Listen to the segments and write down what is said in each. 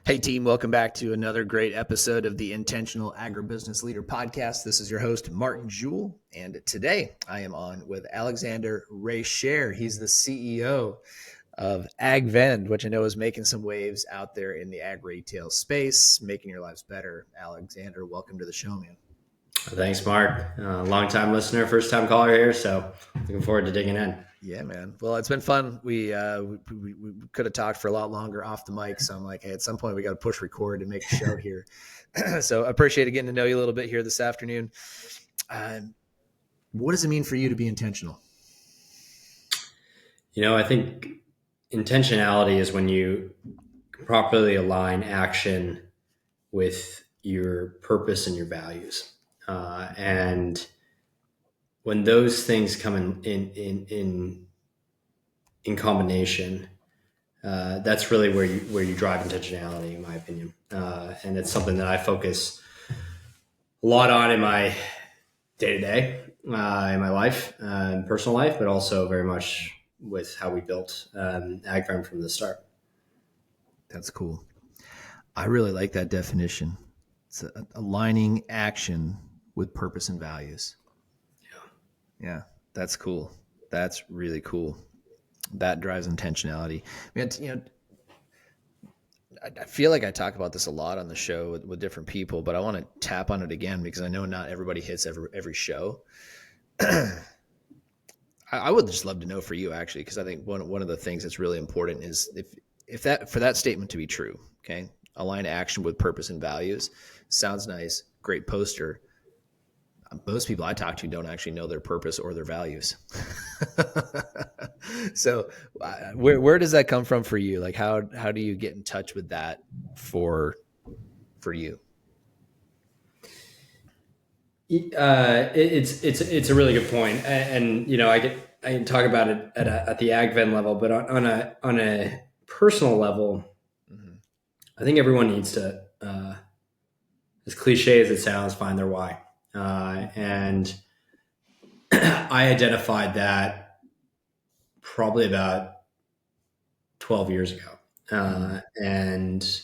Hey team, welcome back to another great episode of the Intentional Agribusiness Leader Podcast. This is your host, Mark Jewell, and today I am on with Alexander Reichert. He's the CEO of AgVend, which I know is making some waves out there in the ag retail space, making your lives better. Alexander, welcome to the show, man. Thanks, Mark. Long-time listener, first-time caller here, so looking forward to digging in. Yeah, man. Well, it's been fun. We could have talked for a lot longer off the mic, so I'm like, hey, at some point we got to push record and make a show here. So I appreciate getting to know you a little bit here this afternoon. What does it mean for you to be intentional? I think intentionality is when you properly align action with your purpose and your values. And when those things come in combination, that's really where you drive intentionality, in my opinion. And it's something that I focus a lot on in my day-to-day, in my life, personal life, but also very much with how we built AgVend from the start. That's cool. I really like that definition. It's aligning action with purpose and values. Yeah, that's cool. That's really cool. That drives intentionality. I feel like I talk about this a lot on the show with different people, but I want to tap on it again because I know not everybody hits every show. I would just love to know for you, actually, because I think one of the things that's really important is if that statement to be true, okay, align action with purpose and values. Sounds nice, great poster. Most people I talk to don't actually know their purpose or their values. So where does that come from for you? Like how do you get in touch with that for you? It's a really good point. And I can talk about it at the AgVend level, but on a personal level, mm-hmm. I think everyone needs to, as cliche as it sounds, find their why. And I identified that probably about 12 years ago. And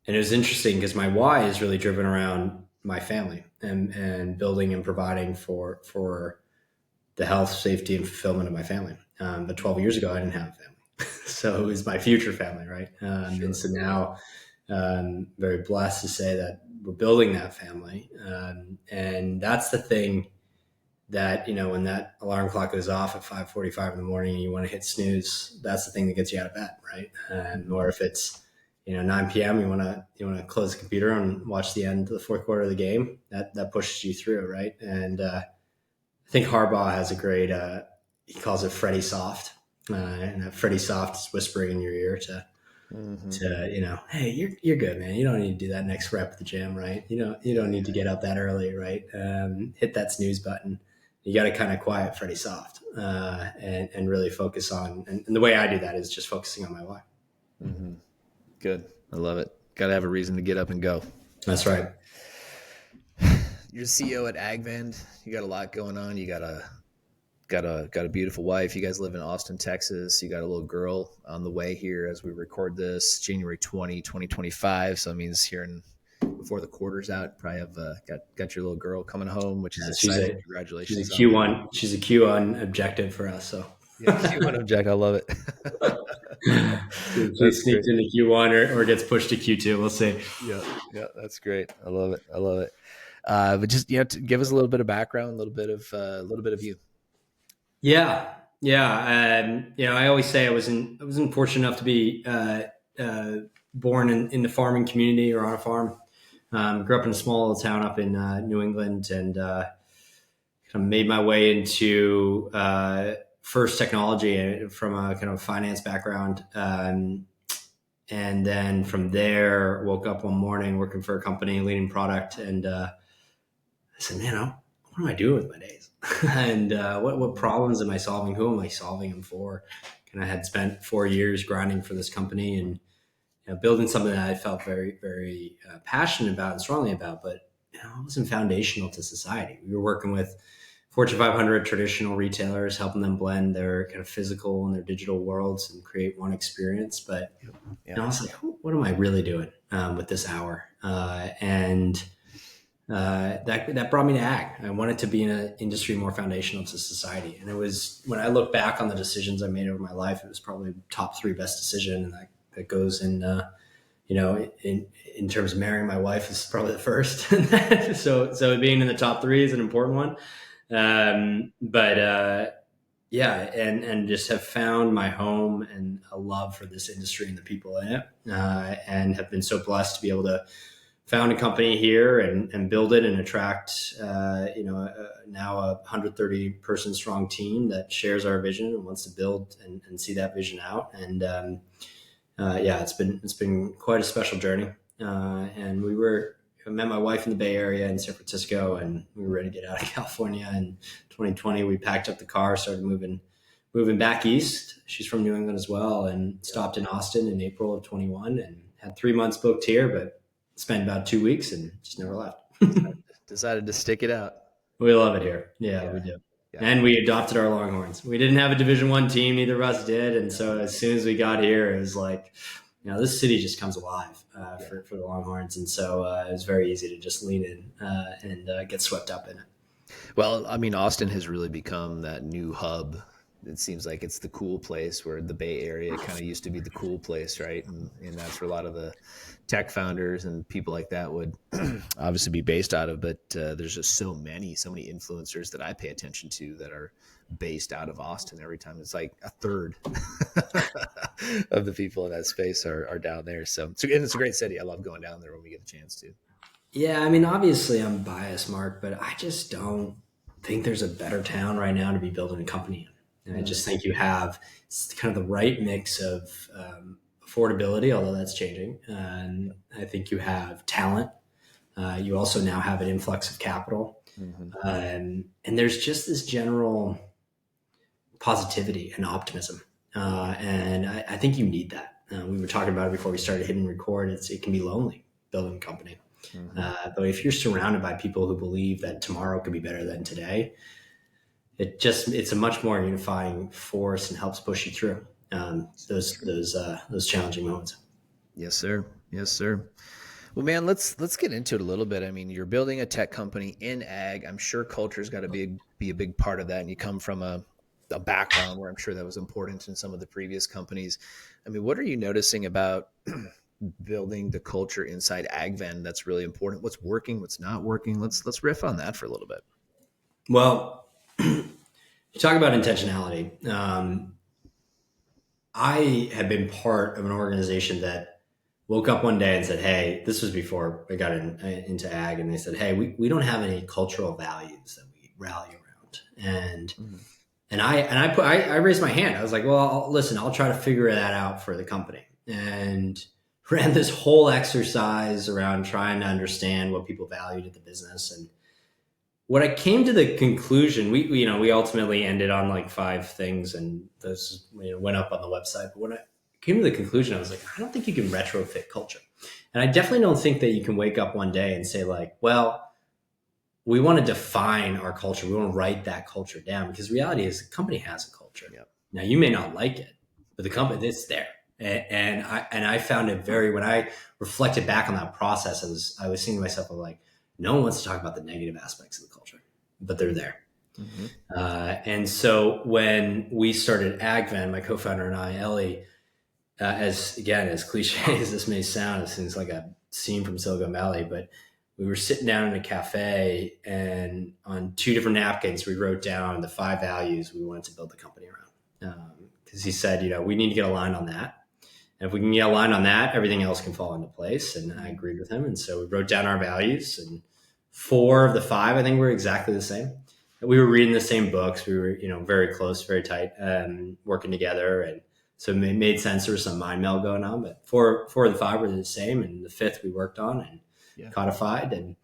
it was interesting because my why is really driven around my family and building and providing for the health, safety, and fulfillment of my family. But 12 years ago, I didn't have a family. So it was my future family, right? Sure. And so now I'm very blessed to say that we're building that family. And that's the thing that, when that alarm clock goes off at 5:45 in the morning and you want to hit snooze, that's the thing that gets you out of bed, right? Or if it's, 9 p.m., you want to close the computer and watch the end of the fourth quarter of the game, that pushes you through, right? And I think Harbaugh has a great, he calls it Freddy Soft. And that Freddy Soft is whispering in your ear to hey, you're good, man. You don't need to do that next rep at the gym, right? You don't need to get up that early, right? Hit that snooze button. You got to kind of quiet Freddy Soft and really focus on. And the way I do that is just focusing on my why. Mm-hmm. Good. I love it. Got to have a reason to get up and go. That's right. You're the CEO at AgVend. You got a lot going on. You got a beautiful wife. You guys live in Austin, Texas. You got a little girl on the way here as we record this, January 2025. So it means here before the quarter's out, probably have got your little girl coming home, which is exciting. Congratulations. She's a Q1. She's a Q1 objective for us. So yeah, Q1 object. I love it. She sneaks into Q1 or gets pushed to Q2. We'll see. Yeah, that's great. I love it. But just to give us a little bit of background, a little bit of you. Yeah. I always say I wasn't fortunate enough to be born in the farming community or on a farm. Grew up in a small little town up in New England, and kind of made my way into first technology from a kind of finance background. And then from there, woke up one morning working for a company, leading product, and I said, man, what am I doing with my days? And what problems am I solving? Who am I solving them for? And I had spent 4 years grinding for this company and building something that I felt very, very passionate about and strongly about, but it wasn't foundational to society. We were working with Fortune 500 traditional retailers, helping them blend their kind of physical and their digital worlds and create one experience. But I was like, what am I really doing with this hour? That brought me to ag. I wanted to be in an industry more foundational to society. And it was, when I look back on the decisions I made over my life, it was probably top 3 best decision. And that goes in, in terms of marrying my wife is probably the first. so being in the top 3 is an important one. And just have found my home and a love for this industry and the people in it, and have been so blessed to be able to found a company here and build it and attract, now a 130 person strong team that shares our vision and wants to build and see that vision out. And it's been quite a special journey. And I met my wife in the Bay Area in San Francisco, and we were ready to get out of California. In 2020, we packed up the car, started moving back east. She's from New England as well, and stopped in Austin in April of 21 and had 3 months booked here, but spent about 2 weeks and just never left. Decided to stick it out. We love it here. Yeah, we do. Yeah. And we adopted our Longhorns. We didn't have a Division I team, neither of us did. And so as soon as we got here, it was like, this city just comes alive for the Longhorns. And so it was very easy to just lean in and get swept up in it. Well, I mean, Austin has really become that new hub. It seems like it's the cool place, where the Bay Area kind of used to be the cool place, right? And that's where a lot of the tech founders and people like that would obviously be based out of. But there's just so many influencers that I pay attention to that are based out of Austin. Every time it's like a third of the people in that space are down there. So it's a great city. I love going down there when we get the chance to. Yeah, I mean, obviously I'm biased, Mark, but I just don't think there's a better town right now to be building a company in. And I just think you have kind of the right mix of affordability, although that's changing. And I think you have talent. You also now have an influx of capital. Mm-hmm. And there's just this general positivity and optimism. And I think you need that. We were talking about it before we started hitting record. It can be lonely building a company. Mm-hmm. But if you're surrounded by people who believe that tomorrow could be better than today, it's a much more unifying force and helps push you through those challenging moments. Yes, sir. Well, man, let's get into it a little bit. I mean, you're building a tech company in ag. I'm sure culture's got to be a big part of that. And you come from a background where I'm sure that was important in some of the previous companies. I mean, what are you noticing about building the culture inside AgVend that's really important? What's working? What's not working? Let's riff on that for a little bit. Well, you talk about intentionality. I had been part of an organization that woke up one day and said, "Hey," this was before I got into ag, and they said, "Hey, we don't have any cultural values that we rally around." And I raised my hand. I was like, "Well, listen, I'll try to figure that out for the company." And ran this whole exercise around trying to understand what people valued at the business. And what I came to the conclusion, we ultimately ended on like 5 things, and those went up on the website. But when I came to the conclusion, I was like, I don't think you can retrofit culture. And I definitely don't think that you can wake up one day and say like, well, we want to define our culture. We want to write that culture down, because the reality is the company has a culture. Yep. Now you may not like it, but the company, it's there. And I found it when I reflected back on that process, I was thinking to myself, like, no one wants to talk about the negative aspects of the culture, but they're there. Mm-hmm. And so when we started AgVend, my co-founder and I, Ellie, as cliche as this may sound, it seems like a scene from Silicon Valley, but we were sitting down in a cafe, and on 2 different napkins, we wrote down the 5 values we wanted to build the company around. Because he said, we need to get aligned on that. And if we can get aligned on that, everything else can fall into place. And I agreed with him. And so we wrote down our values, and 4 of the 5, I think, were exactly the same. And we were reading the same books. We were, very close, very tight, working together. And so it made sense. There was some mind meld going on, but 4 of the 5 were the same. And the 5th we worked on and codified. And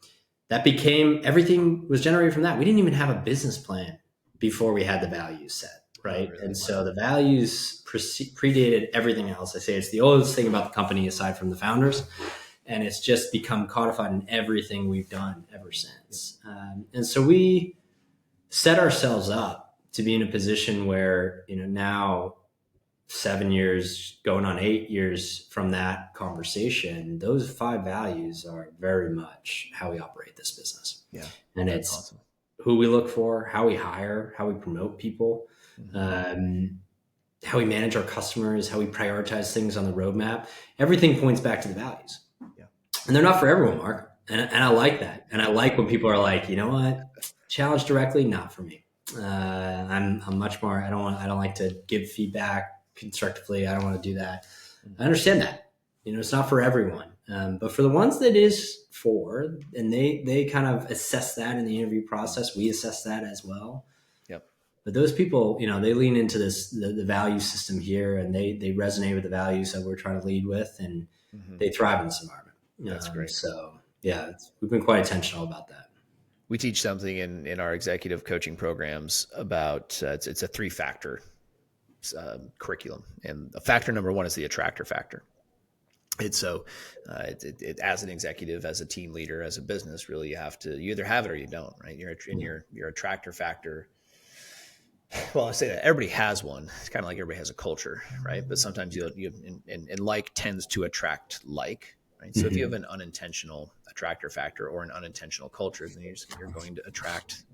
that became, everything was generated from that. We didn't even have a business plan before we had the values set. Right. Oh, really? And so the values predated everything else. I say it's the oldest thing about the company aside from the founders. And it's just become codified in everything we've done ever since. And so we set ourselves up to be in a position where, now 7 years going on 8 years from that conversation, those 5 values are very much how we operate this business. Yeah. And it's awesome. Who we look for, how we hire, how we promote people, how we manage our customers, how we prioritize things on the roadmap. Everything points back to the values. Yeah. And they're not for everyone, Mark. And I like that. And I like when people are like, you know what, challenge directly, not for me. I'm much more, I don't like to give feedback constructively. I don't want to do that. I understand that, it's not for everyone. But for the ones that is for, and they kind of assess that in the interview process, we assess that as well. Yep. But those people, they lean into the value system here, and they resonate with the values that we're trying to lead with, and they thrive in this environment. That's great. So yeah, we've been quite intentional about that. We teach something in our executive coaching programs about, it's a 3-factor curriculum. And factor number 1 is the attractor factor. It's so as an executive, as a team leader, as a business, really you either have it or you don't, right? You're in your attractor factor. Well, I say that everybody has one. It's kind of like everybody has a culture, right? But sometimes and like tends to attract like, right? So if you have an unintentional attractor factor or an unintentional culture, then you're going to attract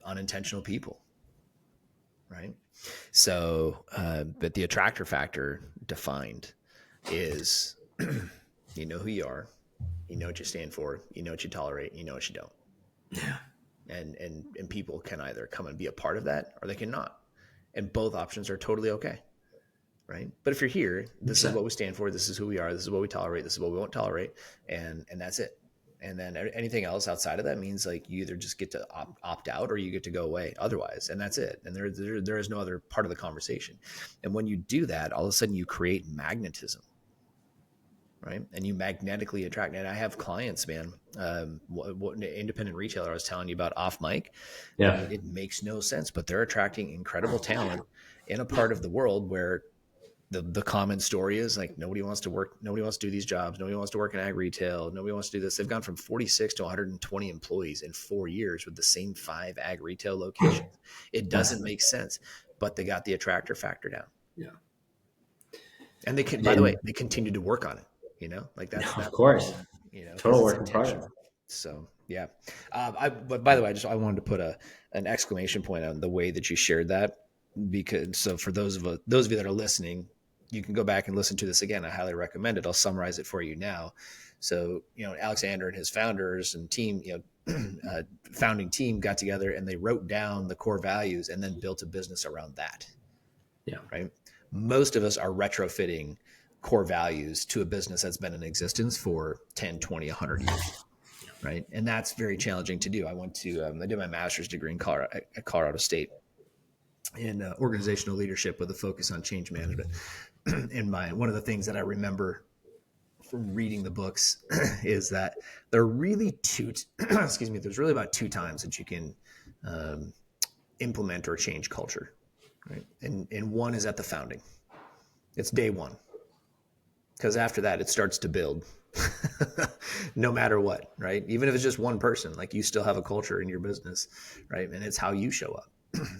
unintentional people, right? So, but the attractor factor defined is, you know who you are, you know what you stand for, you know what you tolerate, you know what you don't. Yeah. And people can either come and be a part of that or they cannot. And both options are totally okay. Right. But if you're here, this is what we stand for. This is who we are. This is what we tolerate. This is what we won't tolerate. And that's it. And then anything else outside of that means like you either just get to opt out or you get to go away otherwise. And that's it. And there is no other part of the conversation. And when you do that, all of a sudden you create magnetism. Right. And you magnetically attract. And I have clients, man, what an independent retailer I was telling you about off mic. Yeah. It makes no sense, but they're attracting incredible talent in a part of the world where the common story is like, nobody wants to work. Nobody wants to do these jobs. Nobody wants to work in ag retail. Nobody wants to do this. They've gone from 46 to 120 employees in 4 years with the same 5 ag retail locations. It doesn't make sense, but they got the attractor factor down. Yeah. And they can, by the way, they continue to work on it. Like that's of course, total work in progress. So yeah. But by the way, I wanted to put an exclamation point on the way that you shared that, because so for those of you that are listening, you can go back and listen to this again. I highly recommend it. I'll summarize it for you now. So, Alexander and his founders and team, founding team got together and they wrote down the core values and then built a business around that. Yeah. Right. Most of us are retrofitting core values to a business that's been in existence for 10, 20, 100 years. Right. And that's very challenging to do. I did my master's degree at Colorado State in organizational leadership with a focus on change management. And one of the things that I remember from reading the books is that there are really there's really about 2 times that you can implement or change culture. Right. And one is at the founding. It's day 1. Because after that, it starts to build no matter what, right? Even if it's just one person, like you still have a culture in your business, right? And it's how you show up.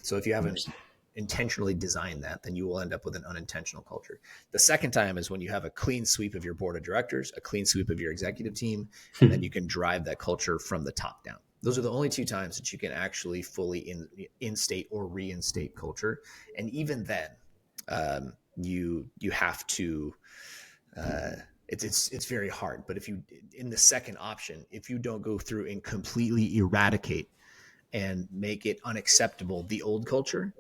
So if you haven't intentionally designed that, then you will end up with an unintentional culture. The second time is when you have a clean sweep of your board of directors, a clean sweep of your executive team, and then you can drive that culture from the top down. Those are the only 2 times that you can actually fully instate or reinstate culture. And even then, you have to, it's very hard, but in the second option, if you don't go through and completely eradicate and make it unacceptable, the old culture,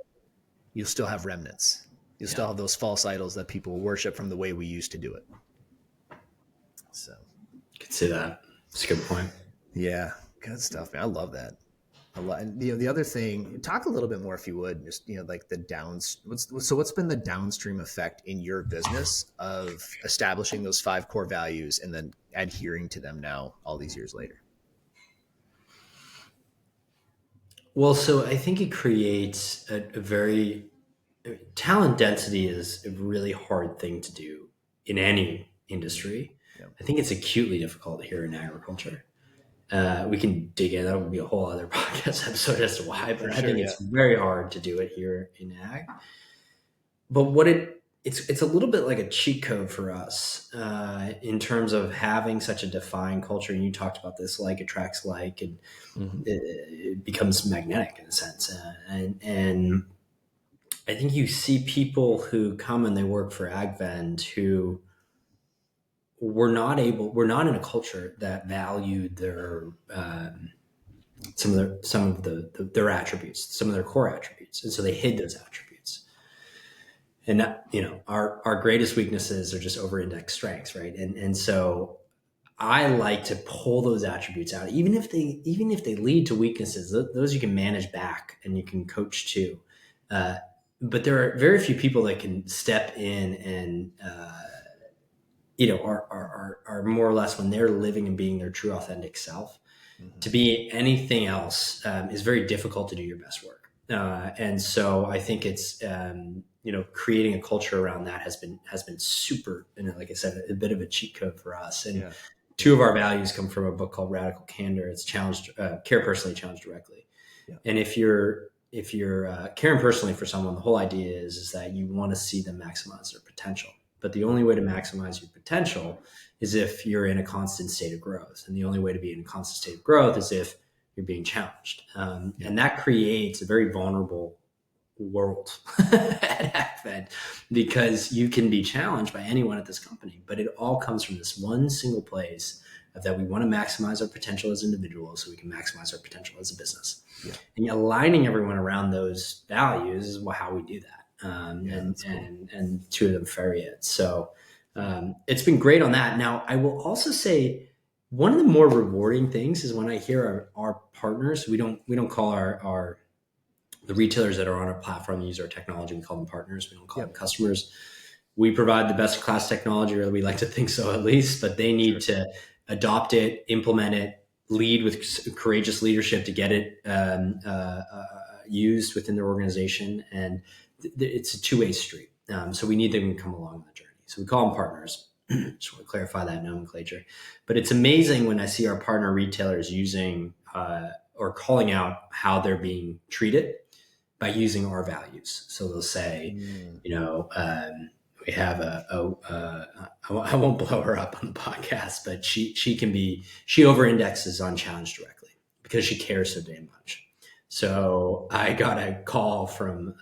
you'll still have remnants. You'll still have those false idols that people worship from the way we used to do it. So I can see that. That's a good point. Yeah. Good stuff, man. I love that. And the other thing, talk a little bit more if you would, just like what's been the downstream effect in your business of establishing those 5 core values and then adhering to them now all these years later? Well, so I think it creates talent density is a really hard thing to do in any industry. Yeah. I think it's acutely difficult here in agriculture. We can dig in. That would be a whole other podcast episode as to why, but I think yeah. it's very hard to do it here in ag. But it's a little bit like a cheat code for us in terms of having such a defined culture. And you talked about this, like attracts like, and it becomes magnetic in a sense. And I think you see people who come and they work for AgVend who we're not in a culture that valued their some of their attributes, some of their core attributes, and so they hid those attributes. And our greatest weaknesses are just over-indexed strengths, right? And so I like to pull those attributes out, even if they lead to weaknesses. Those you can manage back and you can coach to. But there are very few people that can step in and are more or less, when they're living and being their true authentic self. To be anything else is very difficult to do your best work. And so I think it's creating a culture around that has been super, and like I said, a bit of a cheat code for us. And two of our values come from a book called Radical Candor. It's care personally, challenge directly. Yeah. And if you're caring personally for someone, the whole idea is that you want to see them maximize their potential. But the only way to maximize your potential is if you're in a constant state of growth. And the only way to be in a constant state of growth is if you're being challenged. And that creates a very vulnerable world at AgVend, because you can be challenged by anyone at this company, but it all comes from this one single place of that we want to maximize our potential as individuals so we can maximize our potential as a business. Yeah. And aligning everyone around those values is how we do that. And two of them ferry it. So it's been great on that. Now, I will also say one of the more rewarding things is when I hear our partners. We don't call the retailers that are on our platform and use our technology, we call them partners. We don't call them customers. We provide the best class technology, or we like to think so at least, but they need to adopt it, implement it, lead with courageous leadership to get it used within their organization. And it's a two-way street. So we need them to come along the journey. So we call them partners. Just want to clarify that nomenclature. But it's amazing when I see our partner retailers using or calling out how they're being treated by using our values. So they'll say, we have I won't blow her up on the podcast, but she over-indexes on challenge directly because she cares so damn much. So I got a call from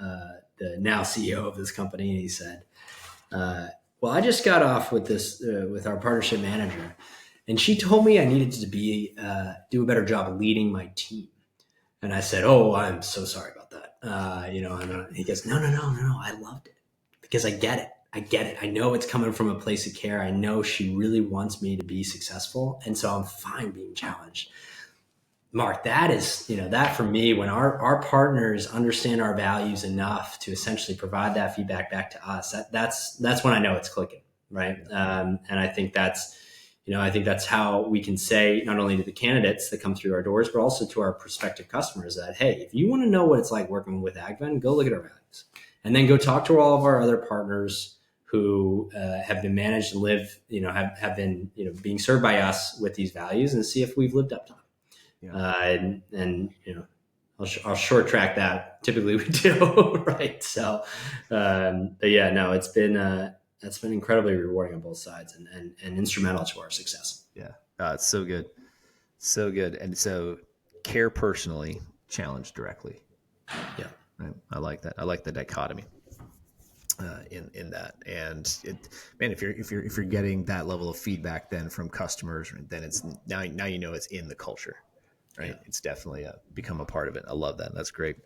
the now CEO of this company, and he said, well, I just got off with this with our partnership manager, and she told me I needed to do a better job of leading my team. And I said, oh, I'm so sorry about that. And he goes, no, I loved it because I get it. I know it's coming from a place of care. I know she really wants me to be successful. And so I'm fine being challenged. Mark, that is, that for me, when our partners understand our values enough to essentially provide that feedback back to us, that's when I know it's clicking. Right. And I think that's how we can say, not only to the candidates that come through our doors, but also to our prospective customers that, hey, if you want to know what it's like working with AgVend, go look at our values, and then go talk to all of our other partners who have been managed to live, have been, being served by us with these values, and see if we've lived up to them. Yeah. I'll short track that. Typically we do, right? So, but yeah, no, it's been incredibly rewarding on both sides and instrumental to our success. Yeah. It's so good. So good. And so care personally, challenge directly. Yeah. Right? I like that. I like the dichotomy in that. And if you're getting that level of feedback then from customers, then it's now it's in the culture, right? Yeah. It's definitely become a part of it. I love that. That's great.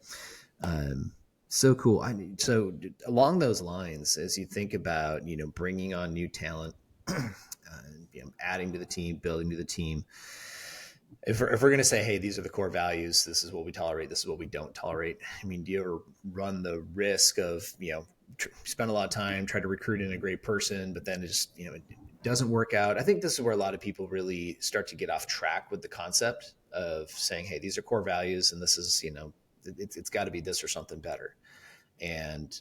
So cool. So along those lines, as you think about, bringing on new talent, adding to the team, building to the team, if we're going to say, hey, these are the core values, this is what we tolerate, this is what we don't tolerate. I mean, do you ever run the risk of, spend a lot of time, try to recruit in a great person, but then it just, it doesn't work out? I think this is where a lot of people really start to get off track with the concept of saying, hey, these are core values, and this is, it's got to be this or something better. And,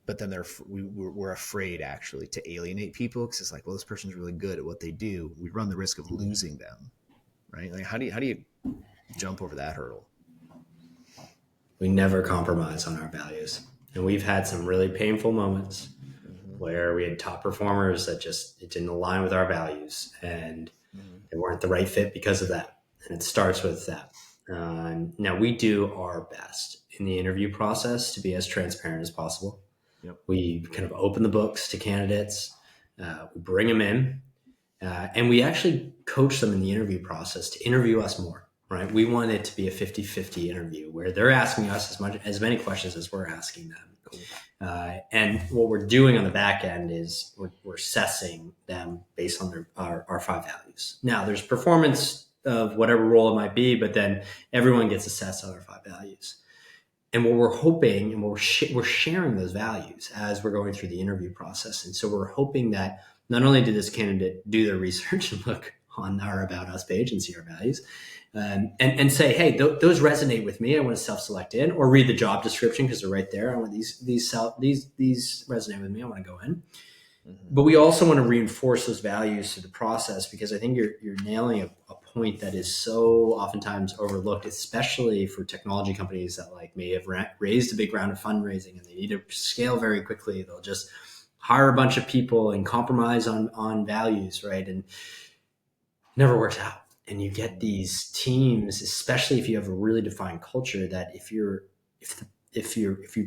but then we're afraid actually to alienate people, because it's like, well, this person's really good at what they do. We run the risk of losing them, right? Like how do you jump over that hurdle? We never compromise on our values. And we've had some really painful moments where we had top performers that it didn't align with our values, and they weren't the right fit because of that. And it starts with that. Now we do our best in the interview process to be as transparent as possible. Yep. We kind of open the books to candidates. We bring them in, and we actually coach them in the interview process to interview us more. Right. We want it to be a 50-50 interview where they're asking us as many questions as we're asking them. Cool. And what we're doing on the back end is we're assessing them based on our 5 values. Now there's performance of whatever role it might be, but then everyone gets assessed on our 5 values. And what we're hoping, and we're sharing those values as we're going through the interview process. And so we're hoping that not only did this candidate do their research and look on our About Us page and see our values, and say, hey, those resonate with me. I want to self-select in, or read the job description because they're right there. I want these resonate with me. I want to go in. But we also want to reinforce those values through the process, because I think you're nailing a point that is so oftentimes overlooked, especially for technology companies that may have raised a big round of fundraising and they need to scale very quickly. They'll just hire a bunch of people and compromise on values, right? And it never works out. And you get these teams, especially if you have a really defined culture, that if you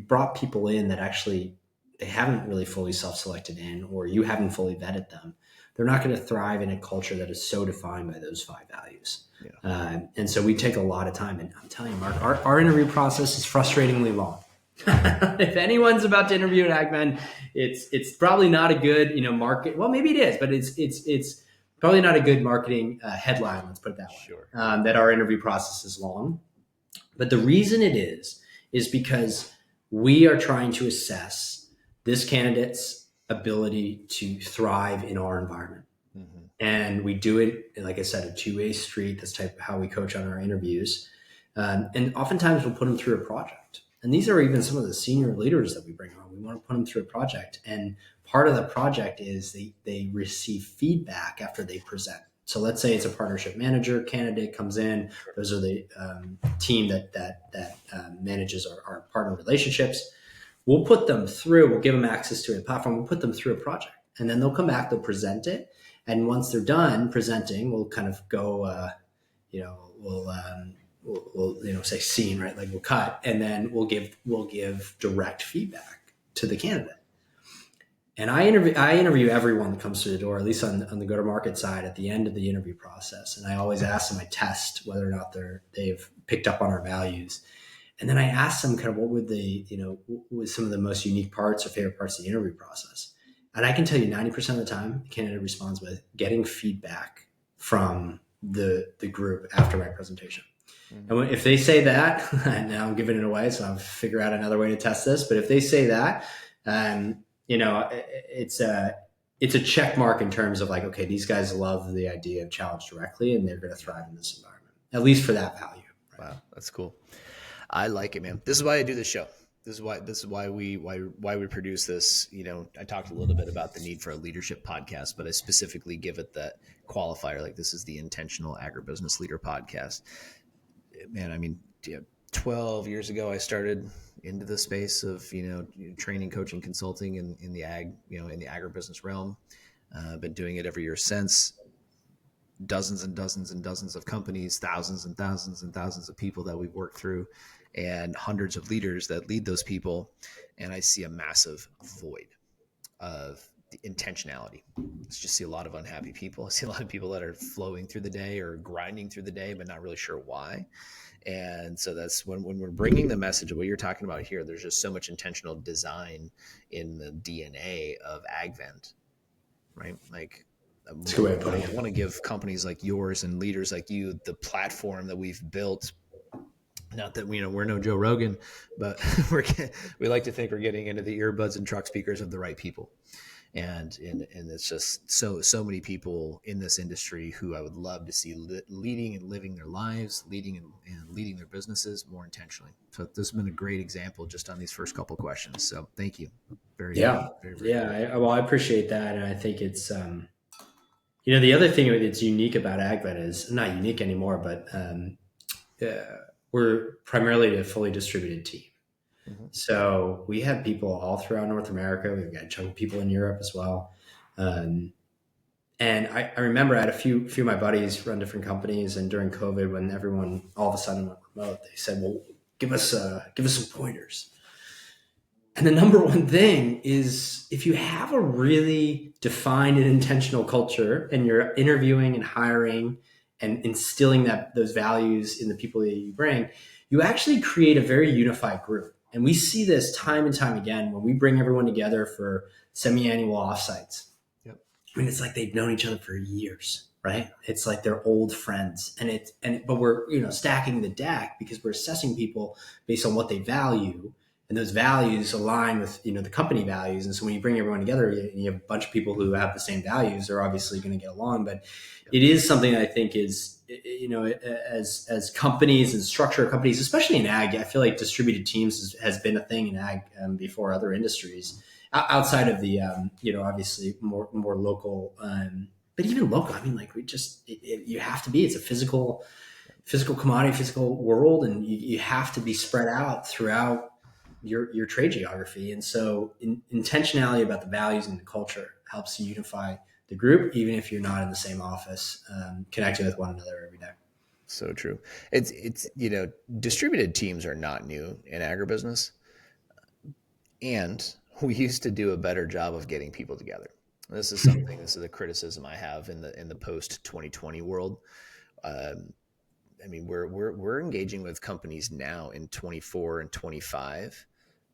brought people in that actually they haven't really fully self-selected in, or you haven't fully vetted them, they're not going to thrive in a culture that is so defined by those 5 values. Yeah. And so we take a lot of time. And I'm telling you, Mark, our interview process is frustratingly long. If anyone's about to interview at AgVend, it's probably not a good market. Well, maybe it is, but it's probably not a good marketing headline, let's put it that way. Sure. That our interview process is long. But the reason it is because we are trying to assess this candidate's ability to thrive in our environment. Mm-hmm. And we do it, like I said, a 2-way street. That's how we coach on our interviews. And oftentimes we'll put them through a project. And these are even some of the senior leaders that we bring on. We want to put them through a project. And part of the project is they receive feedback after they present. So let's say it's a partnership manager candidate comes in. Those are the team that manages our partner relationships. We'll put them through. We'll give them access to a platform. We'll put them through a project, and then they'll come back. They'll present it, and once they're done presenting, we'll kind of go. We'll say scene, right? Like we'll cut, and then we'll give direct feedback to the candidate. And I interview everyone that comes through the door, at least on the go-to-market side, at the end of the interview process. And I always ask them, I test whether or not they've picked up on our values. And then I ask them kind of what was some of the most unique parts or favorite parts of the interview process. And I can tell you 90% of the time, the candidate responds with getting feedback from the group after my presentation. Mm-hmm. And if they say that, and now I'm giving it away, so I'll figure out another way to test this. But if they say that, it's a check mark in terms of okay, these guys love the idea of challenge directly, and they're going to thrive in this environment, at least for that value. Right? Wow, that's cool. I like it, man. This is why I do this show. This is why we produce this. I talked a little bit about the need for a leadership podcast, but I specifically give it that qualifier. This is the Intentional Agribusiness Leader Podcast. Man, 12 years ago, I started into the space of, training, coaching, consulting in the agribusiness realm. Been doing it every year since. Dozens and dozens and dozens of companies, thousands and thousands and thousands of people that we've worked through, and hundreds of leaders that lead those people. And I see a massive void of the intentionality. I just see a lot of unhappy people. I see a lot of people that are flowing through the day or grinding through the day, but not really sure why. And so that's when we're bringing the message of what you're talking about here, there's just so much intentional design in the DNA of AgVend, right? That's a good way of putting it. I want to give companies like yours and leaders like you the that we've built. Not that we're no Joe Rogan, but we like to think we're getting into the earbuds and truck speakers of the right people. And it's just so many people in this industry who I would love to see leading and living their lives, leading and leading their businesses more intentionally. So this has been a great example just on these first couple of questions. So thank you. Very, I appreciate that. And I think it's, The other thing that's unique about AgVend is not unique anymore, but we're primarily a fully distributed team. Mm-hmm. So we have people all throughout North America. We've got a chunk of people in Europe as well. And I remember I had a few of my buddies run different companies, and during COVID, when everyone all of a sudden went remote, they said, "Well, give us some pointers." And the number one thing is, if you have a really defined and intentional culture, and you're interviewing and hiring and instilling those values in the people that you bring, you actually create a very unified group. And we see this time and time again when we bring everyone together for semi-annual offsites. I mean, it's like they've known each other for years, right? It's like they're old friends, but we're stacking the deck because we're assessing people based on what they value, and those values align with the company values. And so when you bring everyone together, you have a bunch of people who have the same values. They're obviously going to get along. But it is something that I think is as companies and structure of companies, especially in ag, I feel like distributed teams has been a thing in ag before other industries. Outside of the, obviously more local, but even local, I mean, like you have to be, it's a physical commodity, physical world. And you have to be spread out throughout your trade geography. And so intentionality about the values and the culture helps you unify the group, even if you're not in the same office, connecting with one another every day. So true. It's distributed teams are not new in agribusiness. And we used to do a better job of getting people together. This is a criticism I have in the post 2020 world. I mean, we're engaging with companies now in 24 and 25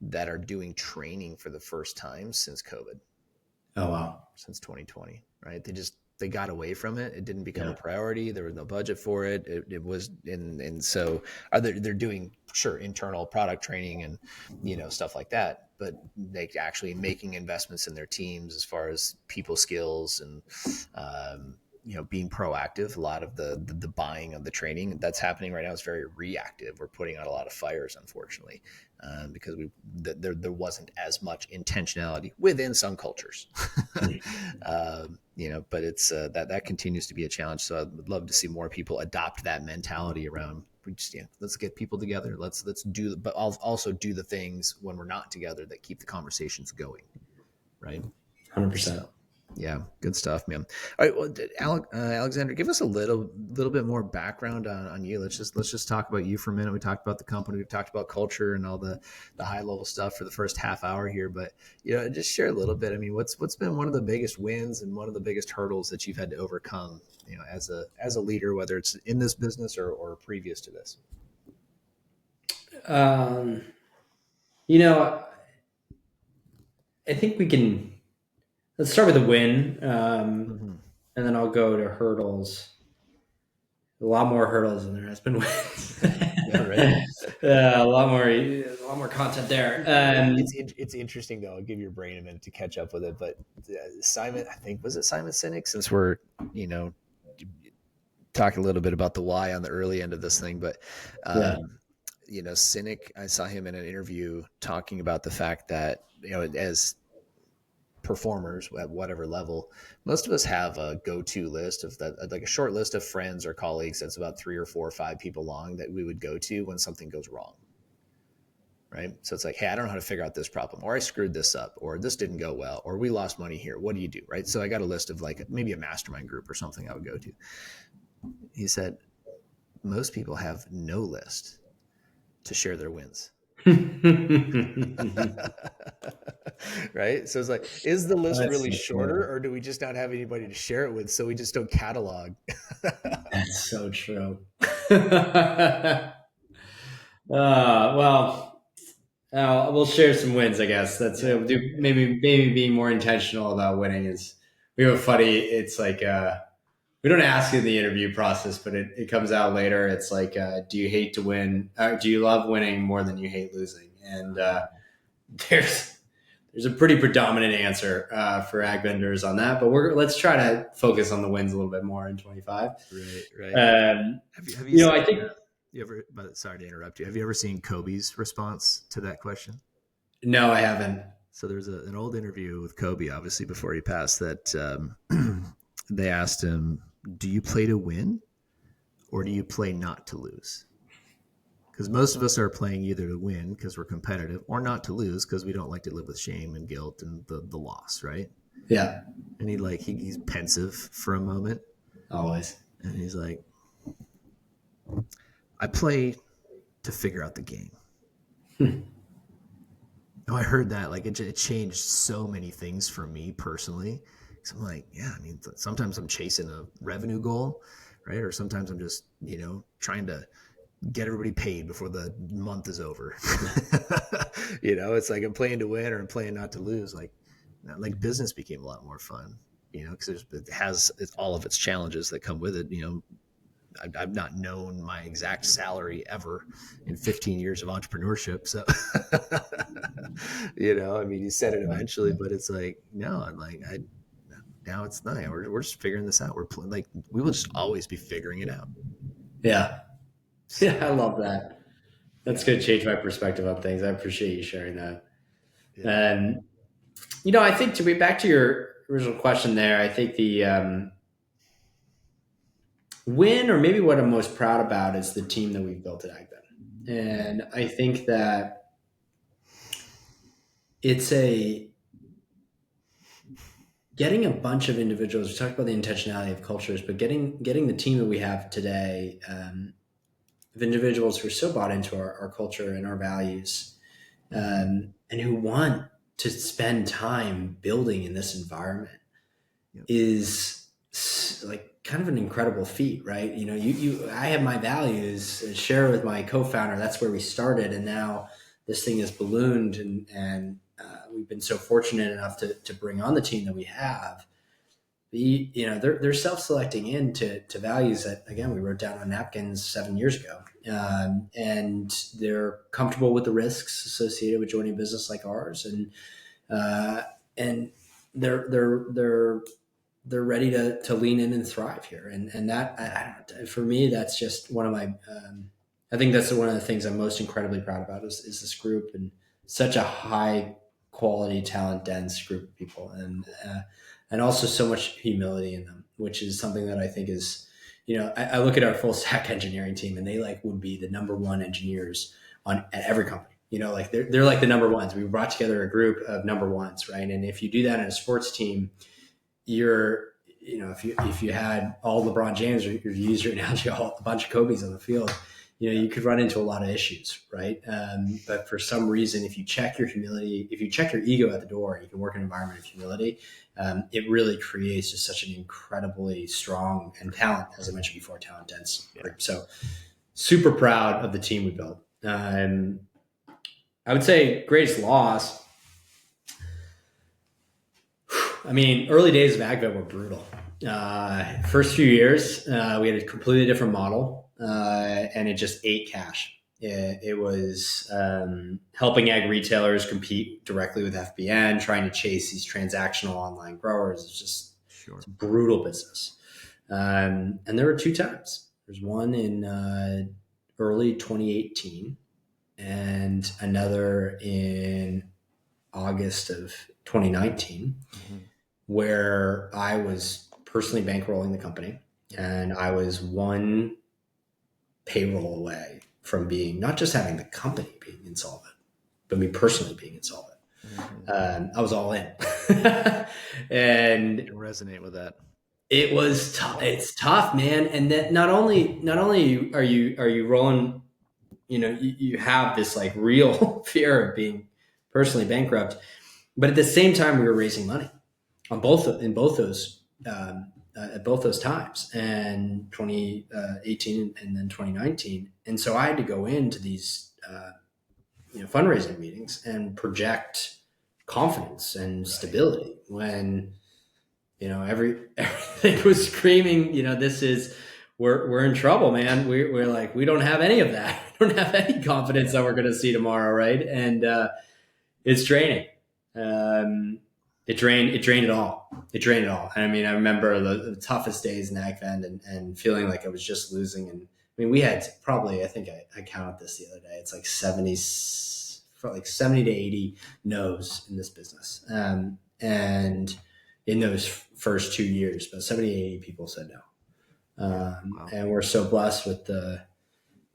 that are doing training for the first time since COVID. Oh, wow. Since 2020, right? They got away from it. It didn't become a priority. There was no budget for it. It was, and so they're doing internal product training and stuff like that, but they actually making investments in their teams as far as people skills and being proactive. A lot of the buying of the training that's happening right now is very reactive. We're putting out a lot of fires, unfortunately, because there wasn't as much intentionality within some cultures. But it's that continues to be a challenge. So I would love to see more people adopt that mentality around. Let's get people together. Let's do, but also do the things when we're not together that keep the conversations going. Right. 100%. Yeah, good stuff, man. All right, well, Alexander, give us a little bit more background on you. Let's just talk about you for a minute. We talked about the company, we've talked about culture and all the high level stuff for the first half hour here, but just share a little bit. I mean, what's been one of the biggest wins and one of the biggest hurdles that you've had to overcome, as a leader, whether it's in this business or previous to this? I think we can. Let's start with a win, and then I'll go to hurdles. A lot more hurdles than there has been wins. Yeah, right. A lot more content there. It's interesting though. I'll give your brain a minute to catch up with it. But Simon, I think, was it Simon Sinek? Since we're talking a little bit about the why on the early end of this thing, but Sinek, I saw him in an interview talking about the fact that as performers at whatever level, most of us have a go-to list of that, like a short list of friends or colleagues that's about 3 or 4 or 5 people long that we would go to when something goes wrong. Right. So it's like, hey, I don't know how to figure out this problem, or I screwed this up, or this didn't go well, or we lost money here. What do you do? Right. So I got a list of like maybe a mastermind group or something I would go to. He said, most people have no list to share their wins. Right. So it's like, is the list really shorter, or do we just not have anybody to share it with? So we just don't catalog. That's so true. We'll share some wins, I guess. That's maybe being more intentional about winning is. We have a funny. It's like we don't ask in the interview process, but it comes out later. It's like, do you hate to win? Do you love winning more than you hate losing? And there's a pretty predominant answer for ag vendors on that. But let's try to focus on the wins a little bit more in 25. Right. Have you I think. Sorry to interrupt you. Have you ever seen Kobe's response to that question? No, I haven't. So there's an old interview with Kobe, obviously before he passed, that they asked him, do you play to win or do you play not to lose? Because most of us are playing either to win because we're competitive or not to lose because we don't like to live with shame and guilt and the loss, right? Yeah. And he's pensive for a moment. Always. And he's like, I play to figure out the game. Oh, I heard that. Like it changed so many things for me personally. So I'm like, yeah, I mean, sometimes I'm chasing a revenue goal, right? Or sometimes I'm just, trying to get everybody paid before the month is over. It's like I'm playing to win or I'm playing not to lose. Like business became a lot more fun, because it's all of its challenges that come with it. I've not known my exact salary ever in 15 years of entrepreneurship. So, you said it eventually, but it's like, no, now it's not, we're just figuring this out. We will just always be figuring it out. Yeah. Yeah. I love that. That's going to change my perspective on things. I appreciate you sharing that. Yeah. And, I think to be back to your original question there, I think the, win, or maybe what I'm most proud about, is the team that we've built at AgVend. And I think that it's getting a bunch of individuals. We talked about the intentionality of cultures, but getting the team that we have today, of individuals who are so bought into our culture and our values, and who want to spend time building in this environment, is like kind of an incredible feat, right? I have my values, share with my co-founder. That's where we started, and now this thing has ballooned, and we've been so fortunate enough to bring on the team that we have. They're self-selecting into values that, again, we wrote down on napkins 7 years ago, and they're comfortable with the risks associated with joining a business like ours, and they're ready to lean in and thrive here. And that, for me, that's just one of my, I think that's one of the things I'm most incredibly proud about is this group, and such a high quality, talent dense group of people. And also so much humility in them, which is something that I think is, I look at our full stack engineering team, and they would be the number one engineers at every company. They're like the number ones. We brought together a group of number ones, right? And if you do that in a sports team, if you had all LeBron James, or you use your analogy, a bunch of Kobe's on the field, you could run into a lot of issues, right? But for some reason, if you check your humility, if you check your ego at the door, and you can work in an environment of humility, it really creates just such an incredibly strong and as I mentioned before, talent dense group. So super proud of the team we built. I would say greatest loss. I mean, early days of AgVend were brutal. First few years, we had a completely different model, and it just ate cash. It was helping ag retailers compete directly with FBN, trying to chase these transactional online growers. It's just It's a brutal business. And there were two times. There's one in early 2018 and another in August of 2019, where I was personally bankrolling the company, and I was one payroll away from being, not just having the company being insolvent, but me personally being insolvent. I was all in. And I can resonate with that. It was tough. It's tough, man. And that not only are you rolling, you have this real fear of being personally bankrupt, but at the same time we were raising money at both those times, and 2018 and then 2019. And so I had to go into these fundraising meetings and project confidence and stability when everything was screaming, we're in trouble, man. We're like, we don't have any of that. We don't have any confidence that we're going to see tomorrow. Right. And, it's draining. It drained it all. And I mean, I remember the toughest days in AgVend and feeling like I was just losing. And I mean, we had probably, I think I counted this the other day. It's 70 to 80 no's in this business. And in those first 2 years, but 70, 80 people said no. Wow. And we're so blessed with the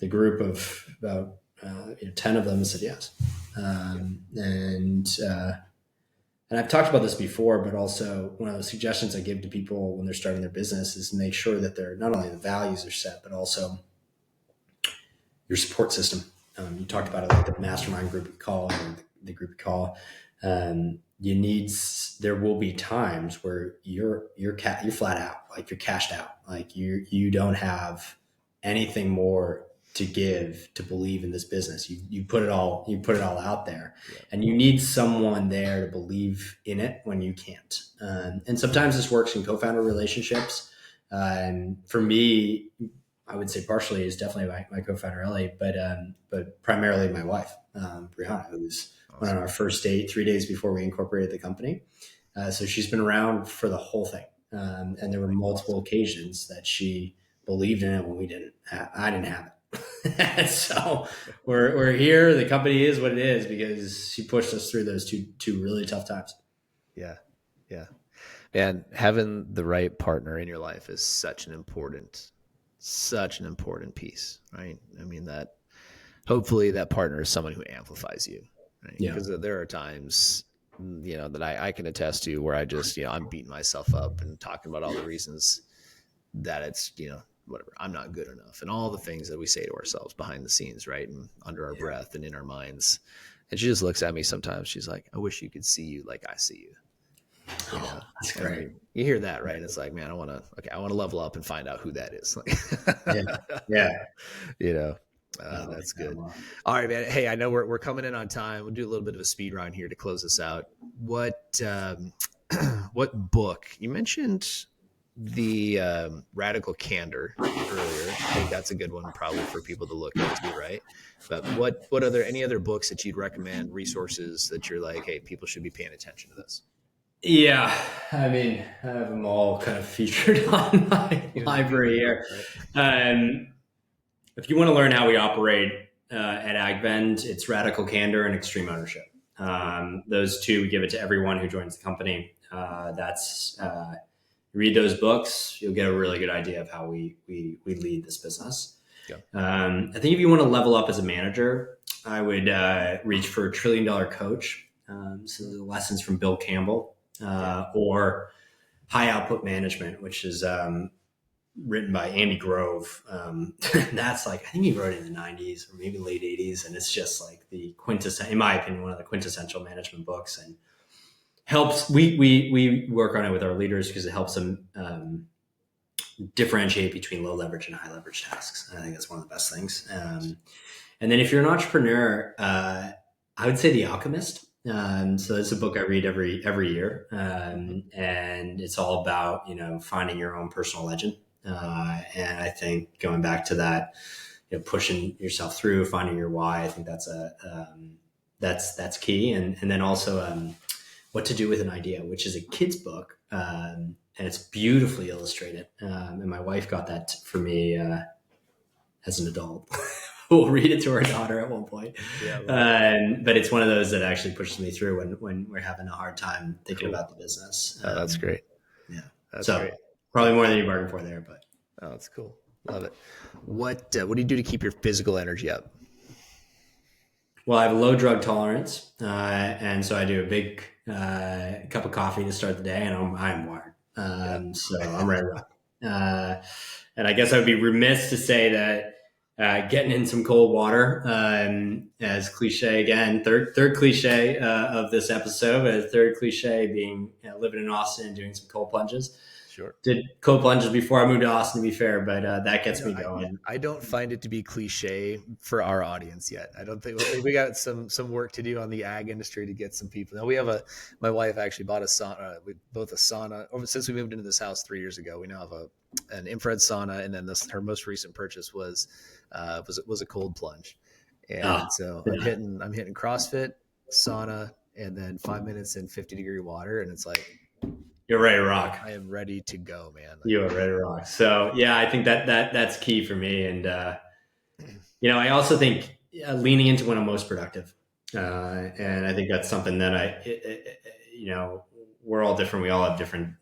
group of about 10 of them said yes. And I've talked about this before, but also one of the suggestions I give to people when they're starting their business is make sure that they're not only the values are set, but also your support system. You talked about it like the mastermind group you call, or the group you call. There will be times where you're flat out, like you're cashed out, like you don't have anything more to give, to believe in this business. You put it all out there, and you need someone there to believe in it when you can't. And sometimes this works in co-founder relationships. And for me, I would say partially is definitely my co-founder Ellie, but primarily my wife, Brianna, who was went on our first date 3 days before we incorporated the company. So she's been around for the whole thing. And there were multiple occasions that she believed in it when we didn't. I didn't have it. So we're here. The company is what it is because she pushed us through those two really tough times. Yeah. And having the right partner in your life is such an important piece, right? I mean, that hopefully that partner is someone who amplifies you, right? Yeah. Because there are times, that I can attest to where I just, I'm beating myself up and talking about all the reasons that it's, whatever, I'm not good enough, and all the things that we say to ourselves behind the scenes, right? And under our breath and in our minds. And she just looks at me sometimes. She's like, I wish you could see you like I see you. That's great. You hear that, right? It's like, man, I want to level up and find out who that is. Yeah. That's good. All right, man. Hey, I know we're coming in on time. We'll do a little bit of a speed round here to close this out. What book you mentioned? The Radical Candor earlier. I think that's a good one probably for people to look into, right? But what are there any other books that you'd recommend, resources that you're like, hey, people should be paying attention to this? Yeah, I mean, I have them all kind of featured on my library here. If you want to learn how we operate at AgVend, it's Radical Candor and Extreme Ownership. Those two, we give it to everyone who joins the company. Read those books, you'll get a really good idea of how we lead this business. Yeah. I think if you want to level up as a manager, I would reach for $1 Trillion Coach. So the lessons from Bill Campbell, or High Output Management, which is written by Andy Grove. That's like, I think he wrote it in the 90s or maybe late 80s. And it's just like the quintessential, in my opinion, one of the quintessential management books, and helps. We work on it with our leaders because it helps them differentiate between low leverage and high leverage tasks. I think that's one of the best things. And then if you're an entrepreneur, I would say The Alchemist. So it's a book I read every year. And it's all about, finding your own personal legend. And I think going back to that, pushing yourself through, finding your why, I think that's that's key. And then also, What to Do with an Idea, which is a kid's book. And it's beautifully illustrated. And my wife got that for me as an adult. We'll read it to our daughter at one point. But it's one of those that actually pushes me through when we're having a hard time thinking about the business. That's great. Yeah. That's so great. Probably more than you bargained for there, but. Oh, that's cool. Love it. What do you do to keep your physical energy up? Well, I have a low drug tolerance, and so I do a big cup of coffee to start the day, and I'm wired. So I'm ready to rock. And I guess I would be remiss to say that getting in some cold water, as cliche again, third cliche of this episode, a third cliche being living in Austin and doing some cold plunges. Sure. Did cold plunges before I moved to Austin, to be fair, but that gets me going. I don't find it to be cliche for our audience yet. I think we got some work to do on the ag industry to get some people. Now we have my wife actually bought a sauna. We both a sauna since we moved into this house 3 years ago. We now have an infrared sauna, and then her most recent purchase was a cold plunge. And so I'm hitting CrossFit, sauna, and then 5 minutes in 50-degree water, and it's like, you're ready to rock. I am ready to go, man. You are ready to rock. So yeah, I think that's key for me. And, I also think leaning into when I'm most productive. And I think that's something that we're all different. We all have different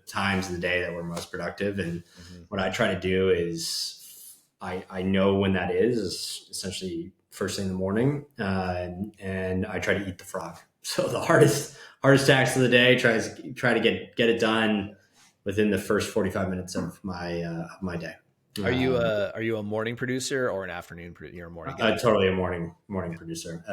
times of the day that we're most productive. And what I try to do is I know when that is essentially first thing in the morning. And I try to eat the frog. So the hardest task of the day, try to get it done within the first 45 minutes of my day. Are you a morning producer or an afternoon producer? You're a morning guy. Totally a morning producer.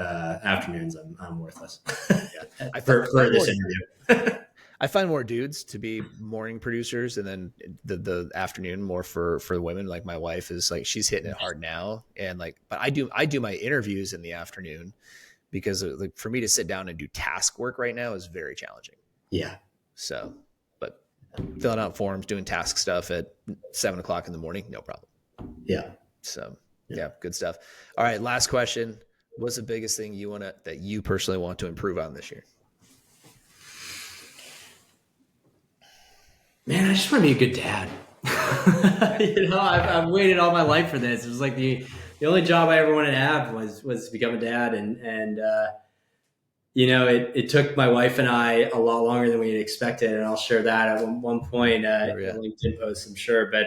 Afternoons, I'm worthless. Yeah. for this interview. I find more dudes to be morning producers, and then the afternoon more for the women. Like my wife is like, she's hitting it hard now, and like, but I do my interviews in the afternoon because like for me to sit down and do task work right now is very challenging. Yeah. So, but filling out forms, doing task stuff at 7 o'clock in the morning, no problem. Yeah. So yeah, good stuff. All right. Last question. What's the biggest thing that you personally want to improve on this year? Man, I just want to be a good dad. I've waited all my life for this. It was like the only job I ever wanted to have was to become a dad. And it took my wife and I a lot longer than we had expected. And I'll share that at one point, a LinkedIn post, I'm sure. But,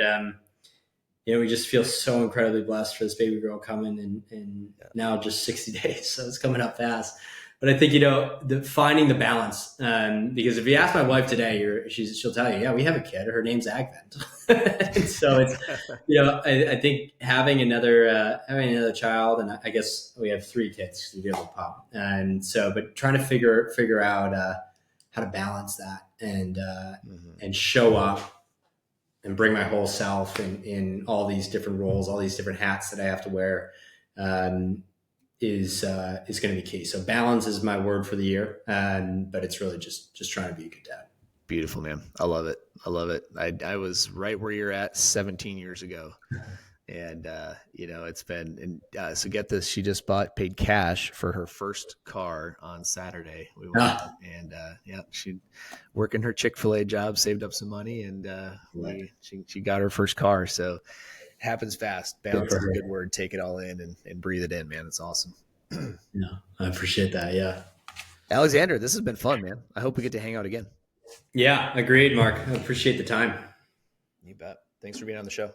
we just feel so incredibly blessed for this baby girl coming and now just 60 days. So it's coming up fast. But I think, finding the balance, because if you ask my wife today, she'll tell you, yeah, we have a kid. Her name's AgVend. And so it's, I think having another child, and I guess we have 3 kids because we do have a pup. And so, but trying to figure out how to balance that and show up and bring my whole self in all these different roles, all these different hats that I have to wear. Is going to be key. So balance is my word for the year. But it's really just trying to be a good dad. Beautiful, man. I love it. I was right where you're at 17 years ago. And, it's been, so get this, she just paid cash for her first car on Saturday. We went and, she working her Chick-fil-A job, saved up some money, and she got her first car. So happens fast. Balance is a good word. Take it all in and breathe it in, man. It's awesome. Yeah, I appreciate that. Yeah. Alexander, this has been fun, man. I hope we get to hang out again. Yeah, agreed, Mark. I appreciate the time. You bet. Thanks for being on the show.